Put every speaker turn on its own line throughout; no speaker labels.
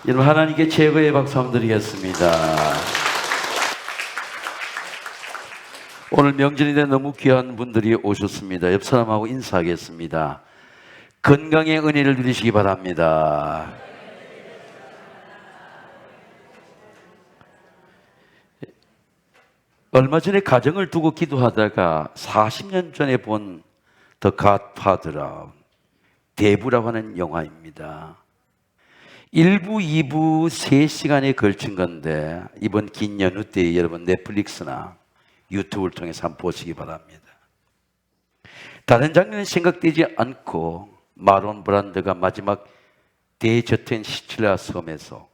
여러분, 하나님께 최고의 박수 한번 드리겠습니다. 오늘 명절인데 너무 귀한 분들이 오셨습니다. 옆 사람하고 인사하겠습니다. 건강의 은혜를 누리시기 바랍니다. 얼마 전에 가정을 두고 기도하다가 40년 전에 본 더 갓파더라, 대부라고 하는 영화입니다. 1부, 2부 3시간에 걸친 건데 이번 긴 연휴 때 여러분 넷플릭스나 유튜브를 통해서 한번 보시기 바랍니다. 다른 장면은 생각되지 않고 마론 브란드가 마지막 대저택 시칠라 섬에서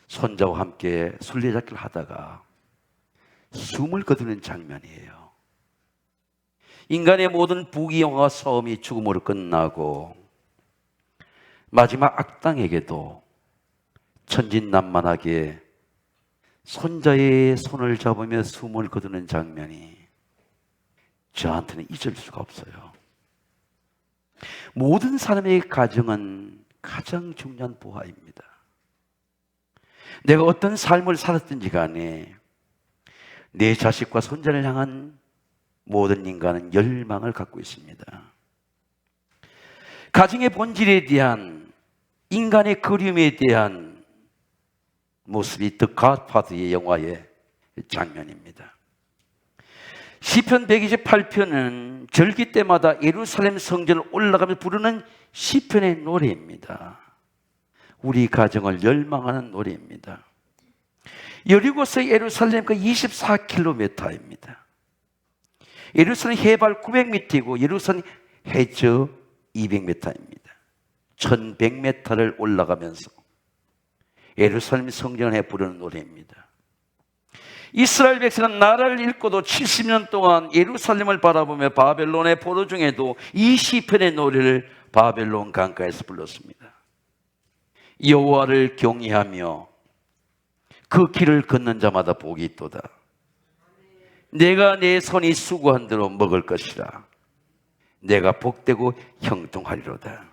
손자와 함께 술래잡기를 하다가 숨을 거두는 장면이에요. 인간의 모든 부귀영화와 싸움이 죽음으로 끝나고 마지막 악당에게도 천진난만하게 손자의 손을 잡으며 숨을 거두는 장면이 저한테는 잊을 수가 없어요. 모든 사람의 가정은 가장 중요한 보화입니다. 내가 어떤 삶을 살았든지 간에 내 자식과 손자를 향한 모든 인간은 열망을 갖고 있습니다. 가정의 본질에 대한, 인간의 그리움에 대한 모습이 더 갓파더의 영화의 장면입니다. 시편 128편은 절기 때마다 예루살렘 성전을 올라가며 부르는 시편의 노래입니다. 우리 가정을 열망하는 노래입니다. 여리고에서 예루살렘과 24km입니다. 예루살렘 해발 900m이고 예루살렘 해저 200m입니다. 1100m를 올라가면서 예루살렘 성전에 부르는 노래입니다. 이스라엘 백성은 나라를 잃고도 70년 동안 예루살렘을 바라보며 바벨론의 포로 중에도 이 시편의 노래를 바벨론 강가에서 불렀습니다. 여호와를 경외하며 그 길을 걷는 자마다 복이 있도다. 내가 내 손이 수고한 대로 먹을 것이라. 내가 복되고 형통하리로다.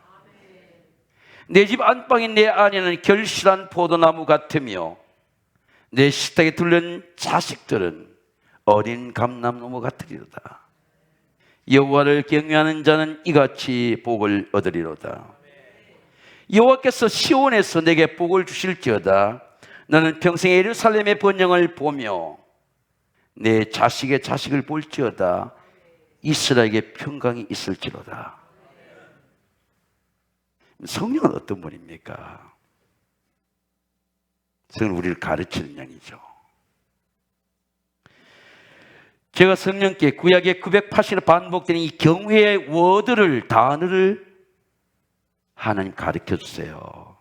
내 집 안방이 내 안에는 결실한 포도나무 같으며 내 식탁에 둘른 자식들은 어린 감람나무 같으리로다. 여호와를 경외하는 자는 이같이 복을 얻으리로다. 여호와께서 시온에서 내게 복을 주실지어다. 너는 평생 예루살렘의 번영을 보며 내 자식의 자식을 볼지어다. 이스라엘에게 평강이 있을지로다. 성령은 어떤 분입니까? 성령은 우리를 가르치는 양이죠. 제가 성령께 구약에 980일 반복되는 이 경외의 워드를, 단어를 하나님 가르쳐 주세요.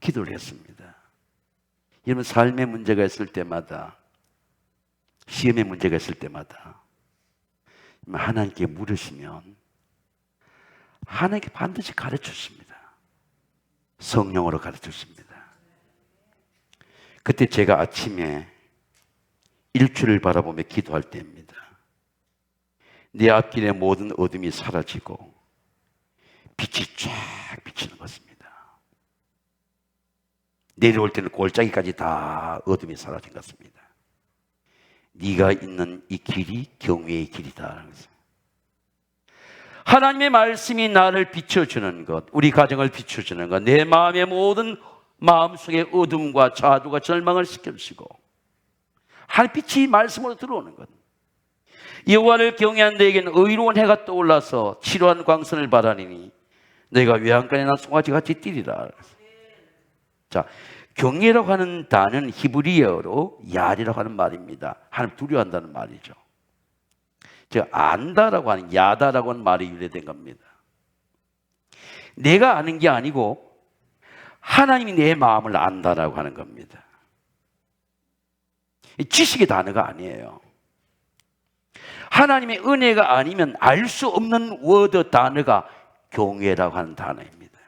기도를 했습니다. 여러분, 삶의 문제가 있을 때마다, 시험의 문제가 있을 때마다 하나님께 물으시면 하나님께 반드시 가르쳐 주십니다. 성령으로 가르쳐 주십니다. 그때 제가 아침에 일출을 바라보며 기도할 때입니다. 내 앞길의 모든 어둠이 사라지고 빛이 쫙 비치는 것입니다. 내려올 때는 골짜기까지 다 어둠이 사라진 것 같습니다. 네가 있는 이 길이 경외의 길이다. 하나님의 말씀이 나를 비춰주는 것, 우리 가정을 비춰주는 것, 내 마음의 모든 마음속의 어둠과 자두가 절망을 시켜주시고 하늘빛이 말씀으로 들어오는 것. 여호와를 경외한 너에게는 의로운 해가 떠올라서 치료한 광선을 바라리니 너희가 외양간에 난 송아지같이 뛰리라. 자, 경외라고 하는 단어는 히브리어로 야리라고 하는 말입니다. 하나님 두려워한다는 말이죠. 안다라고 하는, 야다라고 하는 말이 유래된 겁니다. 내가 아는 게 아니고 하나님이 내 마음을 안다라고 하는 겁니다. 지식의 단어가 아니에요. 하나님의 은혜가 아니면 알 수 없는 워드 단어가 경외라고 하는 단어입니다.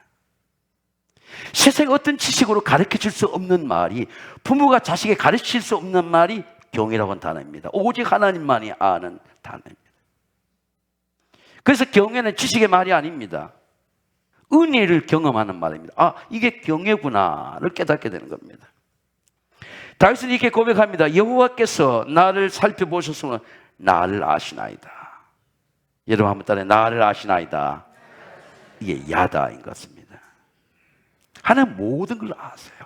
세상의 어떤 지식으로 가르쳐줄 수 없는 말이, 부모가 자식에게 가르칠 수 없는 말이 경외라고 하는 단어입니다. 오직 하나님만이 아는 단어입니다. 그래서 경외는 지식의 말이 아닙니다. 은혜를 경험하는 말입니다. 아, 이게 경외구나를 깨닫게 되는 겁니다. 다윗은 이렇게 고백합니다. 여호와께서 나를 살펴보셨으면 나를 아시나이다. 여러분 한번 따라해. 나를 아시나이다. 이게 야다인 것입니다. 하나님 모든 걸 아세요.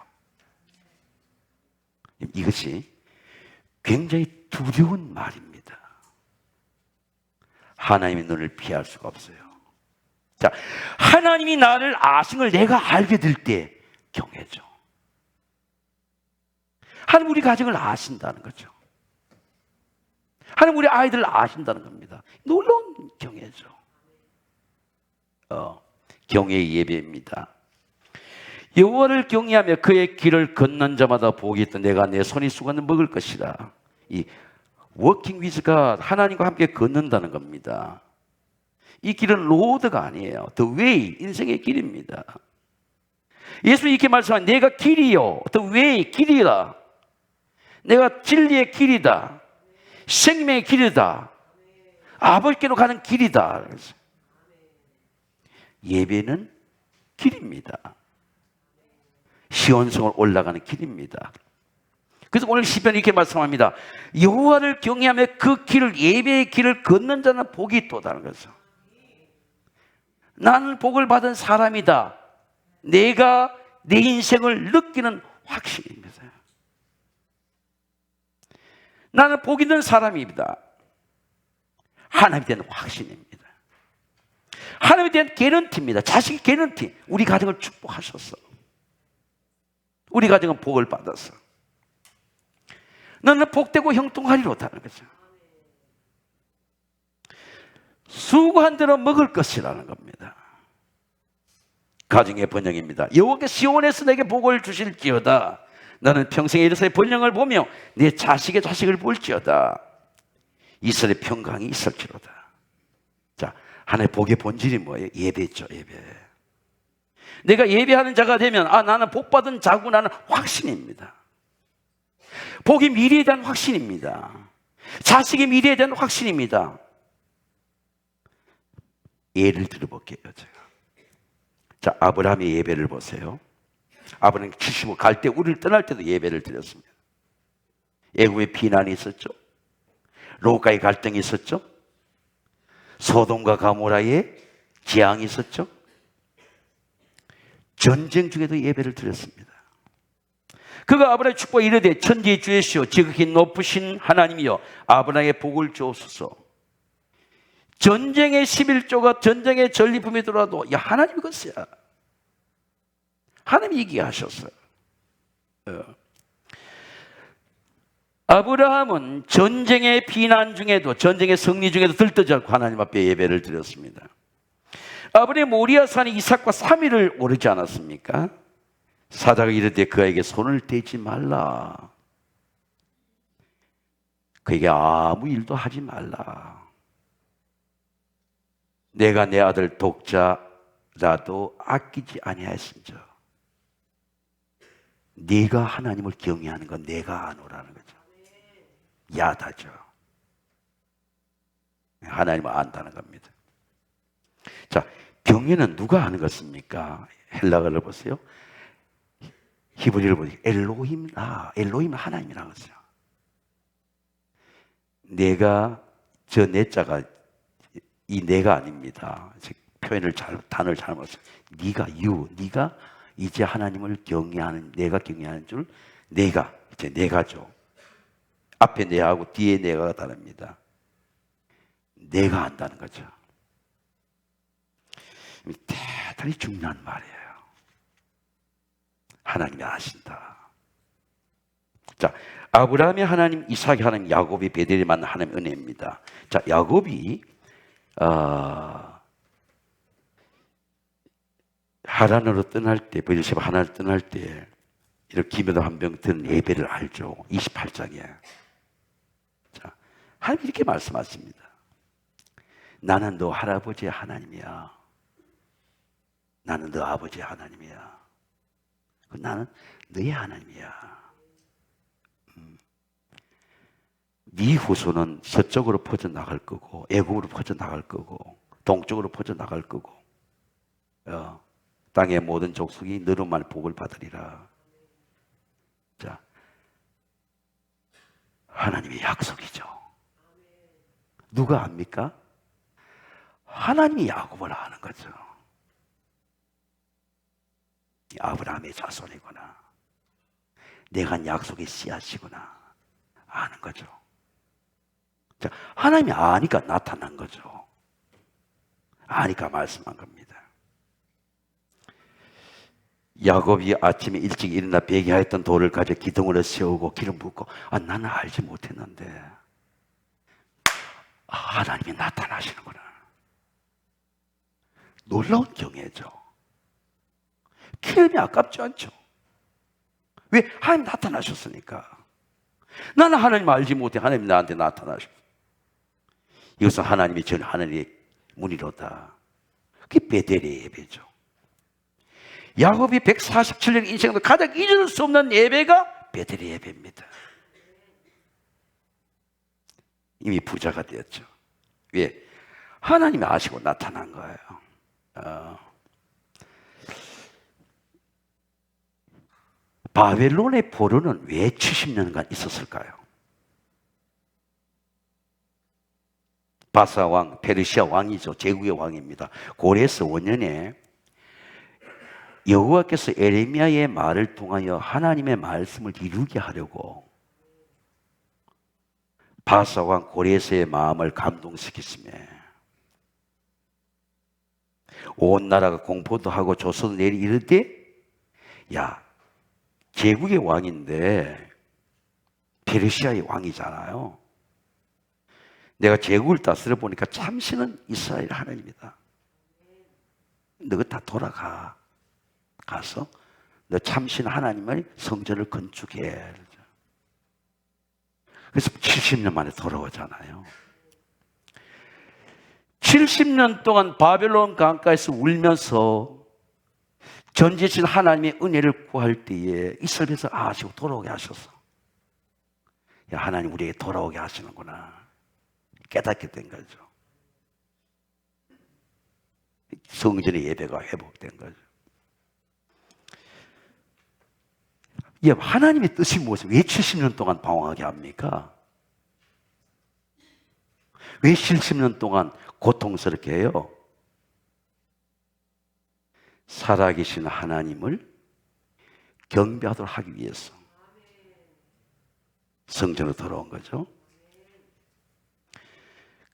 이것이 굉장히 두려운 말입니다. 하나님의 눈을 피할 수가 없어요. 자, 하나님이 나를 아신 걸 내가 알게 될 때 경외죠. 하나님 우리 가정을 아신다는 거죠. 하나님 우리 아이들을 아신다는 겁니다. 놀라운 경외죠. 경외의 예배입니다. 여호와를 경외하며 그의 길을 걷는 자마다 복이 있다. 내가 내 손이 수건을 먹을 것이라. 이 워킹 위즈가 하나님과 함께 걷는다는 겁니다. 이 길은 로드가 아니에요. The way, 인생의 길입니다. 예수님이 이렇게 말씀하신 내가 길이요, The way, 길이라. 내가 진리의 길이다. 생명의 길이다. 아버지께로 가는 길이다. 예배는 길입니다. 시온성을 올라가는 길입니다. 그래서 오늘 시편이 이렇게 말씀합니다. 여호와를 경외하며 그 길을, 예배의 길을 걷는 자는 복이 있도다는 거죠. 나는 복을 받은 사람이다. 내가 내 인생을 느끼는 확신입니다. 나는 복 있는 사람입니다. 하나님에 대한 확신입니다. 하나님에 대한 개런티입니다. 자식의 개런티. 우리 가정을 축복하셨어. 우리 가정은 복을 받았어. 너는 복되고 형통하리로다는 거죠. 수고한 대로 먹을 것이라는 겁니다. 가정의 번영입니다. 여호와께서 시온에서 내게 복을 주실지어다. 나는 평생에 이르사의 번영을 보며 내 자식의 자식을 볼지어다. 이스라엘의 평강이 있을지로다. 자, 하나님의 복의 본질이 뭐예요? 예배죠, 예배. 내가 예배하는 자가 되면 아, 나는 복받은 자구나는 확신입니다. 복이 미래에 대한 확신입니다. 자식의 미래에 대한 확신입니다. 예를 들어볼게요, 제가. 자, 아브라함의 예배를 보세요. 아브라함이 75 갈 때, 우리를 떠날 때도 예배를 드렸습니다. 애굽에 비난이 있었죠. 롯과의 갈등이 있었죠. 소돔과 가모라의 재앙이 있었죠. 전쟁 중에도 예배를 드렸습니다. 그가 아브라함의 축복에 이르되 천지의 주이시오 지극히 높으신 하나님이여 아브라함에게 복을 주옵소서. 전쟁의 11조가 전쟁의 전리품이 들어와도 야, 하나님이 것이야. 하나님이 얘기하셨어요. 아브라함은 전쟁의 비난 중에도, 전쟁의 승리 중에도 들떠지 않고 하나님 앞에 예배를 드렸습니다. 아브라함이 모리아산에 이삭과 3일을 오르지 않았습니까? 사자가 이르되 그에게 손을 대지 말라. 그에게 아무 일도 하지 말라. 내가 내 아들 독자라도 아끼지 아니하였은즉 네가 하나님을 경외하는 건 내가 아노라는 거죠. 야다죠. 하나님을 안다는 겁니다. 자, 경외는 누가 하는 것입니까? 헬라어를 보세요. 히브리를 보세요. 엘로힘이다. 엘로힘은 하나님이라는 거죠. 내가, 저 내자가 이 내가 아닙니다. 표현을 단어를 잘못 써요. 네가, 네가 이제 하나님을 경외하는, 내가 경외하는 줄, 내가, 이제 내가죠. 앞에 내하고 뒤에 내가가 다릅니다. 내가 한다는 거죠. 대단히 중요한 말이에요. 하나님이 아신다. 자, 아브라함이 하나님, 이삭이 하나님, 야곱이 베델이 만난 하나님의 은혜입니다. 자, 야곱이 하란으로 떠날 때, 베르시바 하나를 떠날 때 이렇게 기묘도 한 병 든 예배를 알죠. 28장에. 자, 하나님이 이렇게 말씀하십니다. 나는 너 할아버지의 하나님이야. 나는 너 아버지의 하나님이야. 나는 너의 하나님이야. 네 후손은 서쪽으로 퍼져나갈 거고 애굽으로 퍼져나갈 거고 동쪽으로 퍼져나갈 거고 땅의 모든 족속이 너로만 복을 받으리라. 자, 하나님의 약속이죠. 누가 압니까? 하나님이 야곱을 아는 거죠. 아브라함의 자손이구나. 내가 한 약속의 씨앗이구나. 아는 거죠. 자, 하나님이 아니까 나타난 거죠. 아니까 말씀한 겁니다. 야곱이 아침에 일찍 일어나 배기하였던 돌을 가져 기둥으로 세우고 기름 붓고, 나는 알지 못했는데 하나님이 나타나시는구나. 놀라운 경애죠. 기름이 아깝지 않죠. 왜? 하나님 나타나셨으니까. 나는 하나님 알지 못해 하나님 나한테 나타나셨어. 이것은 하나님이 전 하늘의 문이로다. 그게 베델의 예배죠. 야곱이 147년 인생에서 가장 잊을 수 없는 예배가 베델의 예배입니다. 이미 부자가 되었죠. 왜? 하나님이 아시고 나타난 거예요. 바벨론의 포로는 왜 70년간 있었을까요? 바사 왕, 페르시아 왕이죠. 제국의 왕입니다. 고레스 5년에 여호와께서 에레미야의 말을 통하여 하나님의 말씀을 이루게 하려고 바사 왕 고레스의 마음을 감동시켰으며 온 나라가 공포도 하고 조소도 내리 이르되, 야, 제국의 왕인데 페르시아의 왕이잖아요. 내가 제국을 다스려 보니까 참신은 이스라엘 하나님이다. 너가 다 돌아가. 가서 너 참신 하나님의 성전을 건축해. 그래서 70년 만에 돌아오잖아요. 70년 동안 바벨론 강가에서 울면서 전지신 하나님의 은혜를 구할 때에 이스라엘에서 아시고 돌아오게 하셔서, 야, 하나님 우리에게 돌아오게 하시는구나 깨닫게 된 거죠. 성전의 예배가 회복된 거죠. 하나님의 뜻이 무엇이에요? 왜 70년 동안 방황하게 합니까? 왜 70년 동안 고통스럽게 해요? 살아계신 하나님을 경배하도록 하기 위해서 성전으로 돌아온 거죠.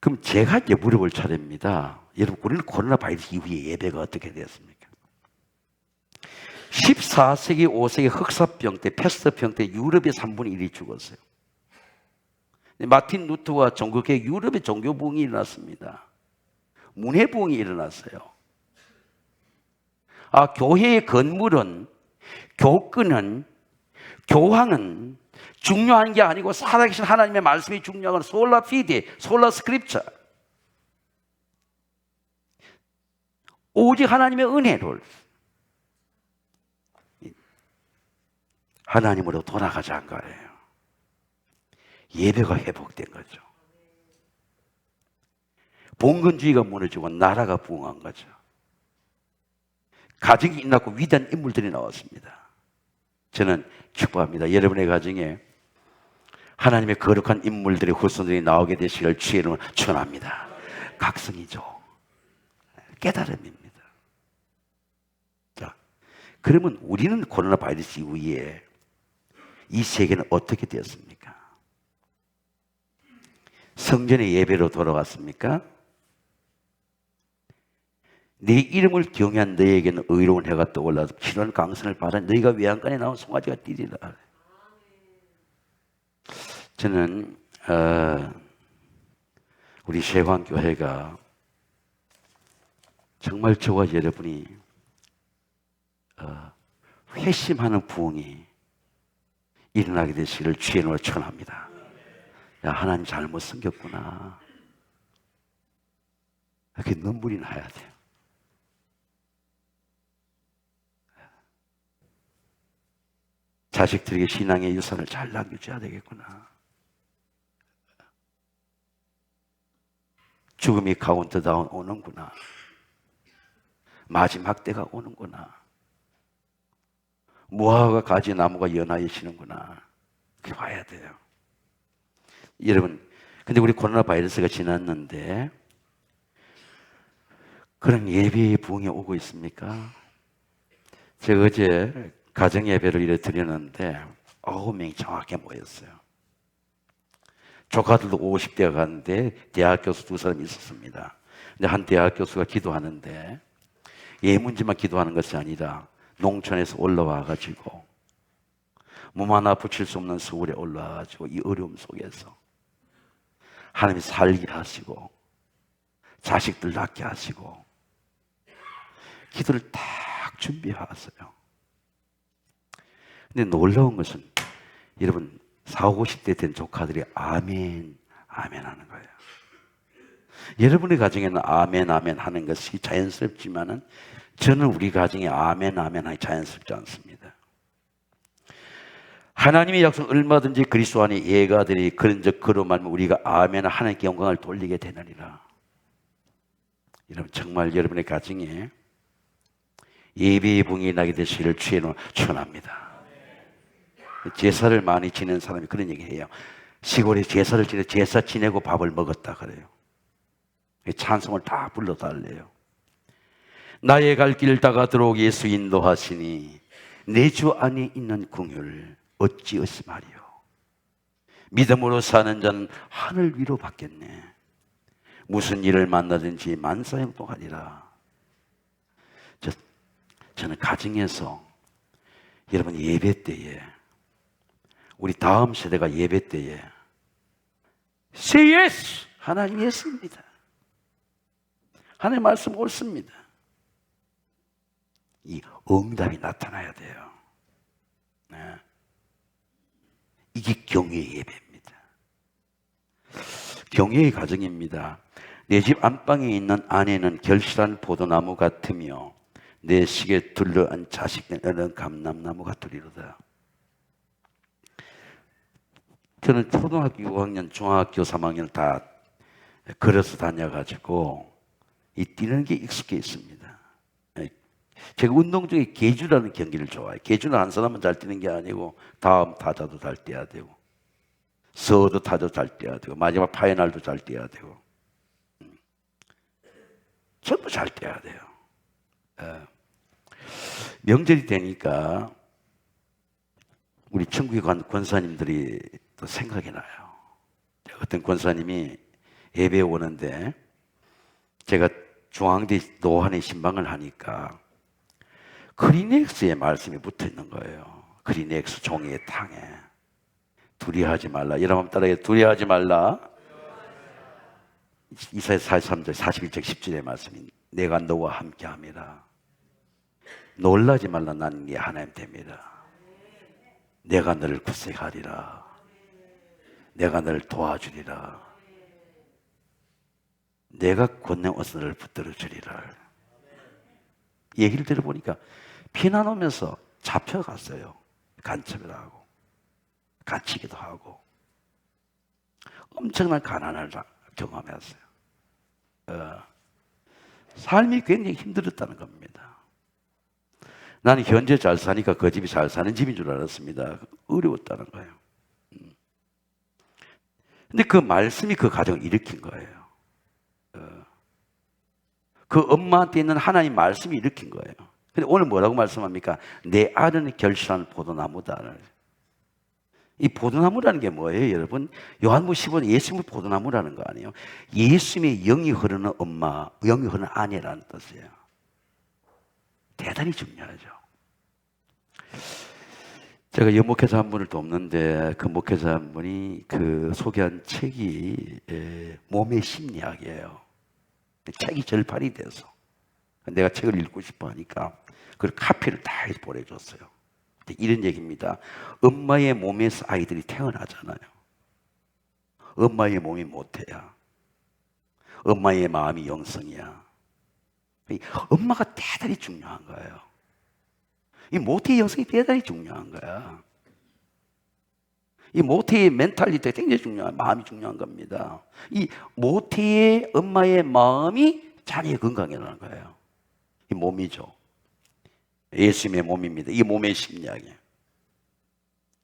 그럼 제가 이제 물어볼 차례입니다. 여러분, 우리는 코로나 바이러스 이후에 예배가 어떻게 되었습니까? 14세기, 5세기 흑사병 때, 패스트병 때 유럽의 3분의 1이 죽었어요. 마틴 루터와 종교개혁, 유럽의 종교부흥이 일어났습니다. 문해부흥이 일어났어요. 교회의 건물은, 교권은, 교황은 중요한 게 아니고 살아계신 하나님의 말씀이 중요한 건 솔라 피데, 솔라 스크립처. 오직 하나님의 은혜를 하나님으로 돌아가자 한 거예요. 예배가 회복된 거죠. 봉건주의가 무너지고 나라가 부흥한 거죠. 가정이 일어났고 위대한 인물들이 나왔습니다. 저는 축복합니다. 여러분의 가정에 하나님의 거룩한 인물들의 후손들이 나오게 되시길 주의 이름으로 축원합니다. 각성이죠. 깨달음입니다. 자, 그러면 우리는 코로나 바이러스 이후에 이 세계는 어떻게 되었습니까? 성전의 예배로 돌아갔습니까? 내 이름을 경외한 너에게는 의로운 해가 떠올라서 필요한 강선을 받아 너희가 외양간에 나온 송아지가 뛰리라. 저는 우리 세광교회가 정말 저와 여러분이 회심하는 부흥이 일어나게 되시기를 주의 이름으로 축원합니다. 야, 하나님 잘못 섬겼구나. 이렇게 눈물이 나야 돼요. 자식들에게 신앙의 유산을 잘 남겨줘야 되겠구나. 죽음이 카운트다운 오는구나. 마지막 때가 오는구나. 무화과 가지 나무가 연하여지는구나. 그렇게 봐야 돼요. 여러분, 근데 우리 코로나 바이러스가 지났는데 그런 예배의 부흥이 오고 있습니까? 제가 어제 가정 예배를 이래 드렸는데 9명이 정확히 모였어요. 조카들도 50대가 갔는데 대학 교수 2사람이 있었습니다. 근데 한 대학 교수가 기도하는데 예문지만 기도하는 것이 아니라 농촌에서 올라와가지고 몸 하나 붙일 수 없는 서울에 올라와가지고 이 어려움 속에서 하나님이 살게 하시고 자식들 낳게 하시고 기도를 딱 준비하셨어요. 근데 놀라운 것은 여러분 40, 50대 된 조카들이 아멘, 아멘 하는 거예요. 여러분의 가정에는 아멘, 아멘 하는 것이 자연스럽지만은 저는 우리 가정에 아멘, 아멘 하기 자연스럽지 않습니다. 하나님의 약속 얼마든지 그리스도 안에 예가들이 그런즉 그로 말면 우리가 아멘 하나님께 영광을 돌리게 되느니라. 여러분 정말 여러분의 가정에 예배의 붕이 나게 되시기를 주의 이름으로 축원합니다. 제사를 많이 지내는 사람이 그런 얘기해요. 시골에 제사를 지내 제사 지내고 밥을 먹었다 그래요. 찬송을 다 불러달래요. 나의 갈 길 다가 들어오게 예수 인도하시니 내 주 안에 있는 궁유를 어찌 의심하리요. 믿음으로 사는 자는 하늘 위로 받겠네. 무슨 일을 만나든지 만사형통하리라. 저는 가정에서 여러분 예배 때에 우리 다음 세대가 예배 때에 Say yes! 하나님 예수입니다. 하나님 말씀 옳습니다. 이 응답이 나타나야 돼요. 네. 이게 경외의 예배입니다. 경외의 가정입니다. 내 집 안방에 있는 아내는 결실한 포도나무 같으며 내 식에 둘러앉은 자식들은 감람나무 같으리로다. 저는 초등학교 6학년, 중학교 3학년 다 걸어서 다녀가지고 이 뛰는 게 익숙해 있습니다. 제가 운동 중에 계주라는 경기를 좋아해요. 계주는 한 사람만 잘 뛰는 게 아니고 다음 타자도 잘 뛰어야 되고 서도 타자도 잘 뛰어야 되고 마지막 파이널도 잘 뛰어야 되고 전부 잘 뛰어야 돼요. 명절이 되니까 우리 천국의 권사님들이 또 생각이 나요. 어떤 권사님이 예배에 오는데 제가 중앙대 노안에 신방을 하니까 크리넥스의 말씀이 붙어 있는 거예요. 크리넥스 종이의 탕에 두려워하지 말라. 여러분 따라해 두려워하지 말라. 이사야 43절 41절 10절의 말씀이 내가 너와 함께함이라. 놀라지 말라. 나는 네 하나님 됨이라. 내가 너를 구색하리라. 내가 너를 도와주리라. 내가 권능 어서 너를 붙들어 주리라. 얘기를 들어보니까 피난 오면서 잡혀갔어요. 간첩을 하고 갇히기도 하고 엄청난 가난을 경험했어요. 삶이 굉장히 힘들었다는 겁니다. 나는 현재 잘 사니까 그 집이 잘 사는 집인 줄 알았습니다. 어려웠다는 거예요. 근데 그 말씀이 그 가정을 일으킨 거예요. 그 엄마한테 있는 하나님 말씀이 일으킨 거예요. 근데 오늘 뭐라고 말씀합니까? 내 아들은 결실한 포도나무다. 이 포도나무라는 게 뭐예요, 여러분? 요한복음 15는 예수님의 포도나무라는 거 아니에요? 예수님의 영이 흐르는 엄마, 영이 흐르는 아내라는 뜻이에요. 대단히 중요하죠. 제가 연목회사 한 분을 돕는데 그 목회자 한 분이 그 소개한 책이 몸의 심리학이에요. 책이 절판이 돼서 내가 책을 읽고 싶어 하니까 그 카피를 다 해서 보내줬어요. 이런 얘기입니다. 엄마의 몸에서 아이들이 태어나잖아요. 엄마의 몸이 모태야. 엄마의 마음이 영성이야. 엄마가 대단히 중요한 거예요. 이 모태의 영성이 대단히 중요한 거야. 이 모태의 멘탈리티가 굉장히 중요한, 마음이 중요한 겁니다. 이 모태의 엄마의 마음이 자녀의 건강이라는 거예요. 이 몸이죠. 예수님의 몸입니다. 이 몸의 심리학이에요.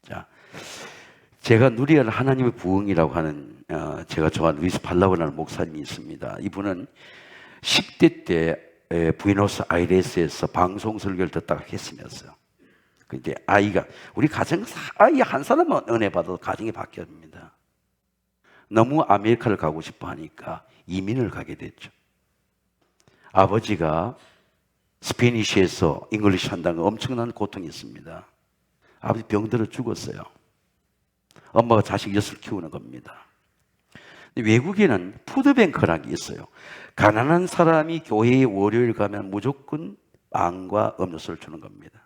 자, 제가 누려야 할 하나님의 부흥이라고 하는 제가 좋아하는 루이스 팔라우라는 목사님이 있습니다. 이분은 10대 때 부에노스아이레스에서 방송 설교를 듣다가 했으면서요. 이제 아이가 우리 가정 아이 한 사람만 은혜 받아도 가정이 바뀝니다. 너무 아메리카를 가고 싶어 하니까 이민을 가게 됐죠. 아버지가 스페니쉬에서 잉글리시 한다는 엄청난 고통이 있습니다. 아버지 병들어 죽었어요. 엄마가 자식 6을 키우는 겁니다. 외국에는 푸드뱅크라는 게 있어요. 가난한 사람이 교회에 월요일 가면 무조건 빵과 음료수를 주는 겁니다.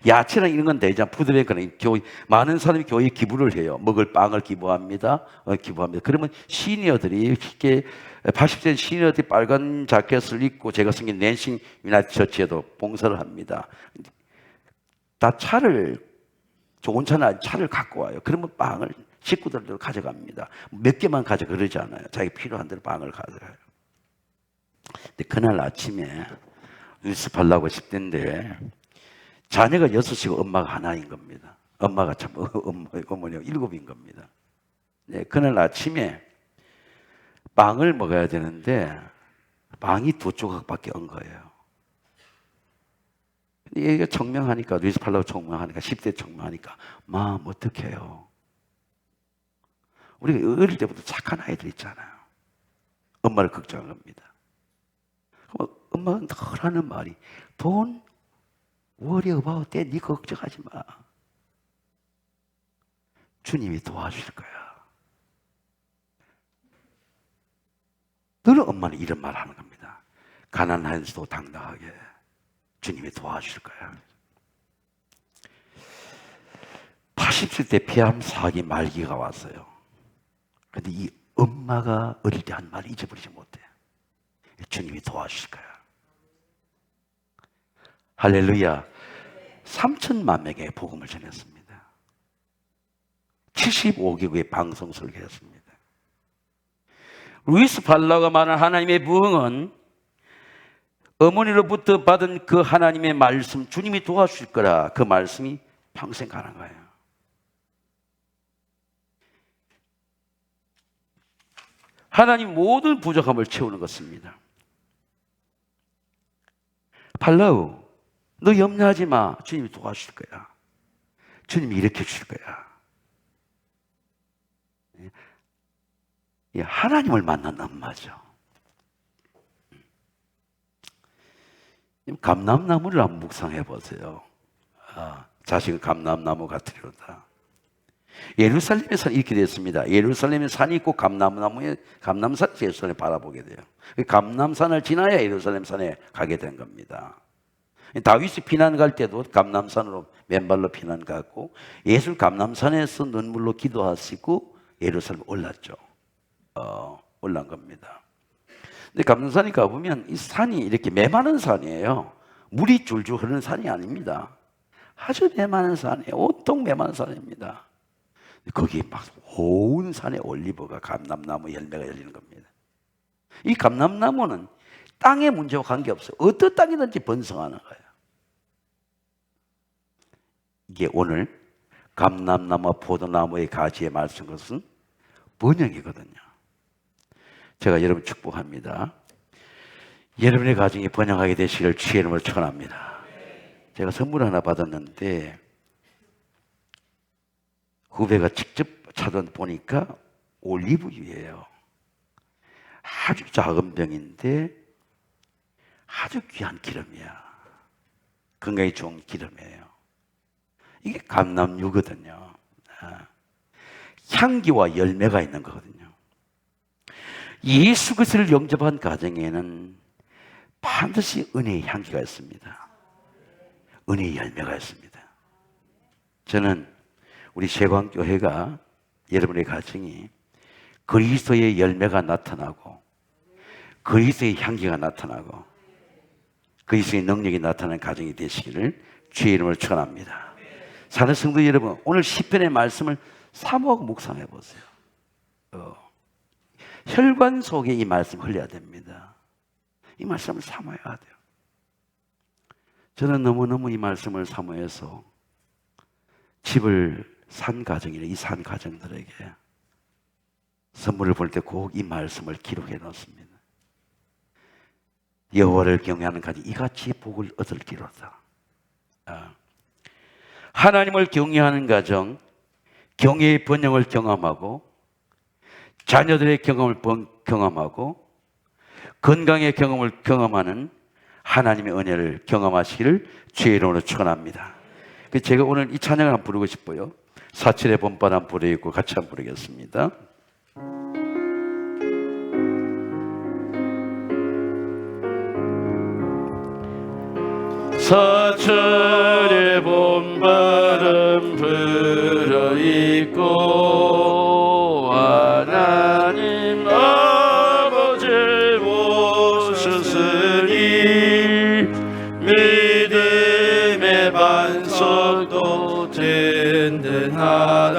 야채나 이런 건 되잖아. 푸드뱅크는 많은 사람이 교회에 기부를 해요. 먹을 빵을 기부합니다. 기부합니다. 그러면 시니어들이 이렇게 80세 시니어들이 빨간 자켓을 입고 제가 생긴 낸싱 유나이티드 처치에도 봉사를 합니다. 다 좋은 차를 갖고 와요. 그러면 빵을 식구들도 가져갑니다. 몇 개만 가져 그러지 않아요. 자기 필요한 대로 빵을 가져가요. 근데 그날 아침에 뉴스 보려고 10대인데 자녀가 6이고 엄마가 하나인 겁니다. 엄마가 참 어머니가 7인 겁니다. 네, 그날 아침에 빵을 먹어야 되는데 빵이 2조각밖에 안 거예요. 얘가 청명하니까 루이스 팔라우 청명하니까 10대 청명하니까 마음 어떡해요. 우리가 어릴 때부터 착한 아이들 있잖아요. 엄마를 걱정한 겁니다. 엄마가 늘 하는 말이 돈 worry about that. 네 걱정하지 마. 주님이 도와주실 거야. 늘 엄마는 이런 말 하는 겁니다. 가난한데도 당당하게 주님이 도와주실 거야. 80세 때 폐암사기 말기가 왔어요. 근데 이 엄마가 어릴 때 한 말을 잊어버리지 못해. 주님이 도와주실 거야. 할렐루야. 3천만 명에게 복음을 전했습니다. 75개국의 방송 설교했습니다. 루이스 팔라우가 말한 하나님의 부흥은 어머니로부터 받은 그 하나님의 말씀, 주님이 도와주실 거라, 그 말씀이 평생 가는 거예요. 하나님 모든 부족함을 채우는 것입니다. 팔라우, 너 염려하지 마. 주님이 도와주실 거야. 주님이 일으켜 주실 거야. 하나님을 만난 엄마죠. 감람나무를 한번 묵상해 보세요. 자식은 감람나무 같으리로다. 예루살렘에서 이렇게 됐습니다. 예루살렘에 산이 있고 감람산이 예루살렘을 바라보게 돼요. 감람산을 지나야 예루살렘 산에 가게 된 겁니다. 다윗이 피난 갈 때도 감람산으로 맨발로 피난 갔고, 예수 감람산에서 눈물로 기도하시고 예루살렘 올랐죠. 올란 겁니다. 근데 감람산에 가보면 이 산이 이렇게 메마른 산이에요. 물이 줄줄 흐르는 산이 아닙니다. 아주 메마른 산이에요. 온통 메마른 산입니다. 거기에 막 온 산에 올리브가 감람나무 열매가 열리는 겁니다. 이 감람나무는 땅의 문제와 관계없어요. 어떤 땅이든지 번성하는 거예요. 이게 오늘 감람나무와 포도나무의 가지에 말씀 것은 번영이거든요. 제가 여러분 축복합니다. 여러분의 가정이 번영하게 되시기를 주의 이름으로 축원합니다. 제가 선물 하나 받았는데 후배가 직접 찾아보니까 올리브유예요. 아주 작은 병인데 아주 귀한 기름이야. 건강에 좋은 기름이에요. 이게 감람유거든요. 향기와 열매가 있는 거거든요. 예수 그리스도를 영접한 가정에는 반드시 은혜의 향기가 있습니다. 은혜의 열매가 있습니다. 저는 우리 세광교회가 여러분의 가정이 그리스도의 열매가 나타나고 그리스도의 향기가 나타나고 그리스도의 능력이 나타나는 가정이 되시기를 주의 이름으로 축원합니다. 사는 성도 여러분, 오늘 시편의 말씀을 사모하고 묵상해 보세요. 혈관 속에 이 말씀 흘려야 됩니다. 이 말씀을 사모해야 돼요. 저는 너무너무 이 말씀을 사모해서 집을 산 가정이래, 이 산 가정들에게 선물을 볼 때 꼭 이 말씀을 기록해 놓습니다. 여호와를 경외하는 가정 이같이 복을 얻을지로다. 하나님을 경외하는 가정, 경외의 번영을 경험하고 자녀들의 경험을 경험하고 건강의 경험을 경험하는 하나님의 은혜를 경험하시기를 주의 이름으로 축원합니다. 제가 오늘 이 찬양을 한번 부르고 싶어요. 사칠의 봄바람 불에 있고 같이 한번 부르겠습니다. 사철의 봄바람 불어있고 하나님 아버지 오셨으니 믿음의 반석도 든든하다.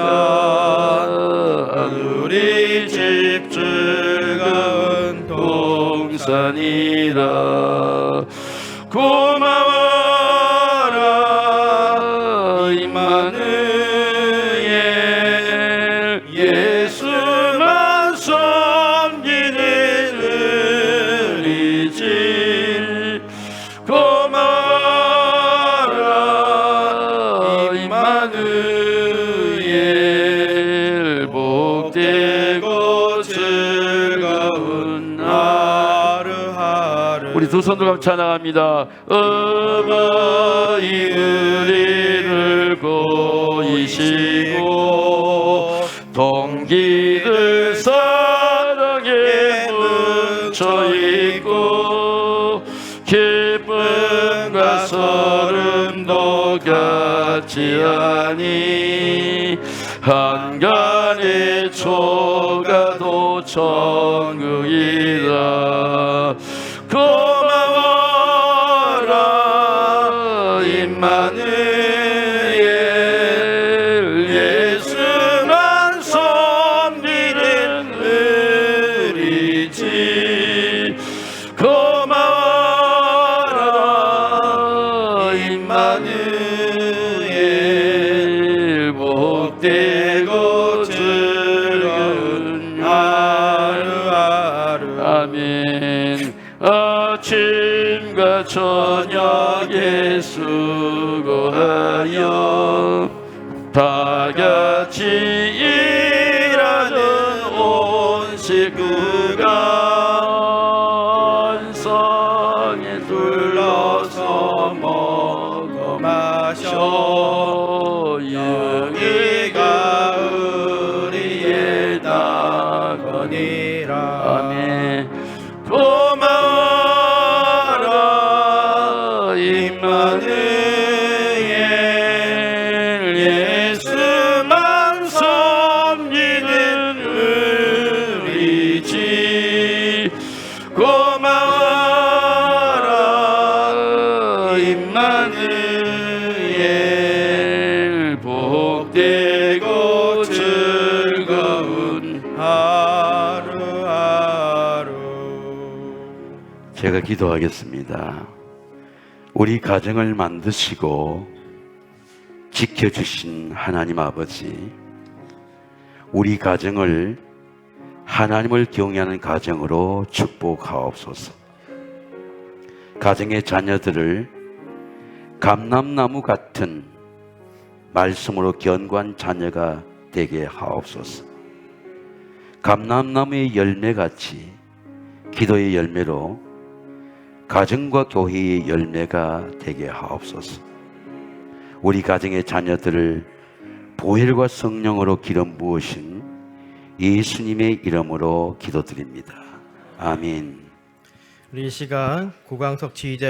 우리 집 즐거운 동산이라. 고마워라 임마누엘, 예수만 섬기는 우리 집. 고마워라 임마누엘, 복되고 즐거운 하루하루. 우리 두 손으로 찬양합니다. 어머니 우리를 고이시고 동기들 사랑에 뭉쳐있고 기쁨과 서름도 같지 아니 한간의 초가도 천국이라. 고마워라 임마누엘, 예수만 섬기는 우리 집. 고마워라 임마누엘, 복되고 즐거운 하루하루. 아멘. 아침과 저녁에 수고하여 다 같이 일하는 온 식구가 한상에 둘러서 먹어 마셔. 여기가 우리의 낙원이라. 아멘. 고마워라 임마누엘, 예수만 섬기는 우리 집. 고마워라 임마누엘, 복되고 즐거운 하루하루. 제가 기도하겠습니다. 우리 가정을 만드시고 지켜주신 하나님 아버지, 우리 가정을 하나님을 경외하는 가정으로 축복하옵소서. 가정의 자녀들을 감람나무 같은 말씀으로 견고한 자녀가 되게 하옵소서. 감람나무의 열매같이 기도의 열매로 가정과 교회의 열매가 되게 하옵소서. 우리 가정의 자녀들을 보혈과 성령으로 기름 부으신 예수님의 이름으로 기도드립니다. 아멘.
우리 이 시간 고광석 지휘자